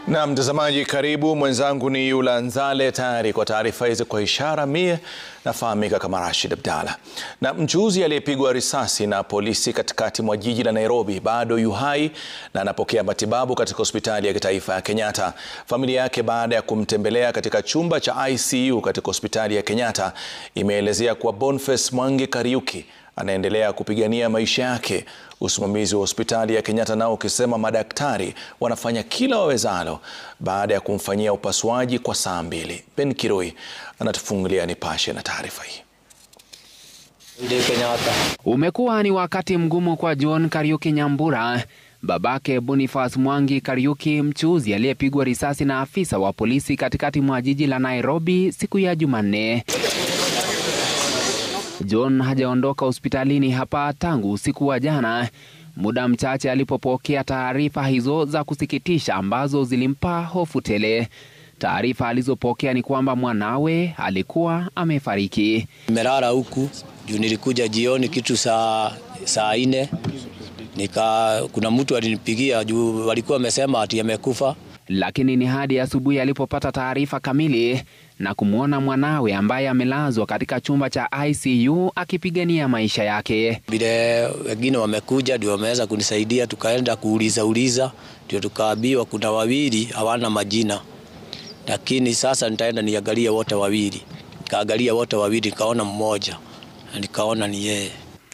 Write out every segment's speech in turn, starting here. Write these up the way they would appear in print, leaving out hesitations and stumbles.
Na mtazamaji, karibu. Mwenzangu ni Yula Nzale, tayari kwa taarifa hizi kwa ishara. Mie nafahamika kama Rashid Abdalla. Na mchuuzi aliyepigwa risasi na polisi katikati mwa jiji la Nairobi bado yu hai na anapokea matibabu katika hospitali ya kitaifa ya Kenyatta. Familia yake, baada ya kumtembelea katika chumba cha ICU katika hospitali ya Kenyatta, imeelezea kuwa Boniface Mwangi Kariuki anaendelea kupigania maisha yake. Usimamizi wa hospitali ya Kenyatta nao ukisema madaktari wanafanya kila wawezalo baada ya kumfanyia upasuaji kwa saa 2. Ben Kiroi anatufungulia Nipashe na taarifa hii. Umekuwa ni wakati mgumu kwa John Kariuki Nyambura, babake Boniface Mwangi Kariuki, mchuuzi aliyepigwa risasi na afisa wa polisi katikati mwa jiji la Nairobi siku ya Jumanne. John hajaondoka hospitalini hapa tangu usiku wa jana, muda mchache alipopokea taarifa hizo za kusikitisha ambazo zilimpa hofu tele. Taarifa alizopokea ni kwamba mwanawe alikuwa amefariki. Nimelala huku juu nilikuja jioni kitu saa 4. Kuna mtu alinipigia juu walikuwa wamesema ati amekufa. Lakini ni hadi asubuhi alipopata taarifa kamili na kumwona mwanawe ambaye amelazwa katika chumba cha ICU akipigania maisha yake. Vile wengine wamekuja ndio wameweza kunisaidia, tukaenda kuuliza ndio tukaambiwa kuna wawili hawana majina. Lakini sasa nitaenda niangalie wote wawili. Nikaangalia wote wawili, nikaona mmoja na nikaona ni yeye.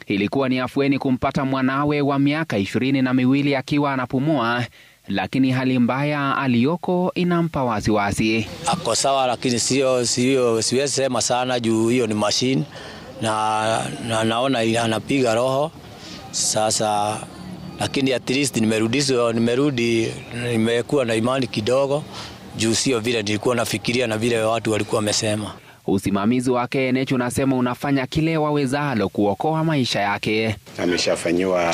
Ilikuwa ni afueni kumpata mwanawe wa miaka 22 akiwa anapumua, lakini hali mbaya aliyoko inampa wasiwasi. Ako sawa, lakini siwezi sema sana juu hiyo ni machine na naona anapiga roho sasa, lakini at least nimerudi nimekuwa na imani kidogo juu sio vile nilikuwa nafikiria na vile watu walikuwa wamesema. Usimamizi wa KNH unasema unafanya kile wawezalo kuokoa maisha yake. Ameshafanywa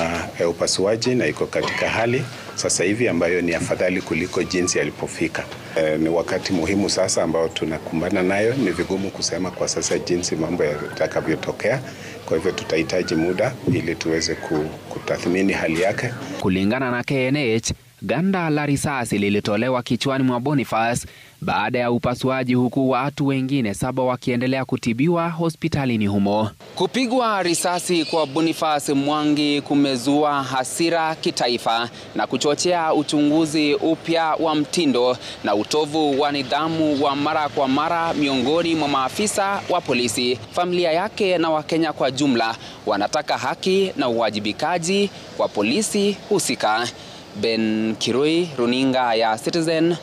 upasuaji na iko katika hali sasa hivi ambayo ni afadhali kuliko jinsi alipofika. Ni wakati muhimu sasa ambao tunakumbana nayo. Ni vigumu kusema kwa sasa jinsi mambo yatakavyotokea. Kwa hivyo tutahitaji muda ili tuweze kutathmini hali yake. Kulingana na KNH, ganda la risasi lilitolewa kichwani mwa Boniface baada ya upasuaji, huku watu wengine 7 wakiendelea kutibiwa hospitalini humo. Kupigwa risasi kwa Boniface Mwangi kumezua hasira kitaifa na kuchochea uchunguzi upya wa mtindo na utovu wa nidhamu wa mara kwa mara miongoni mwa maafisa wa polisi. Familia yake na Wakenya kwa jumla wanataka haki na uwajibikaji kwa polisi husika. Ben Kiroi, runinga ya Citizen.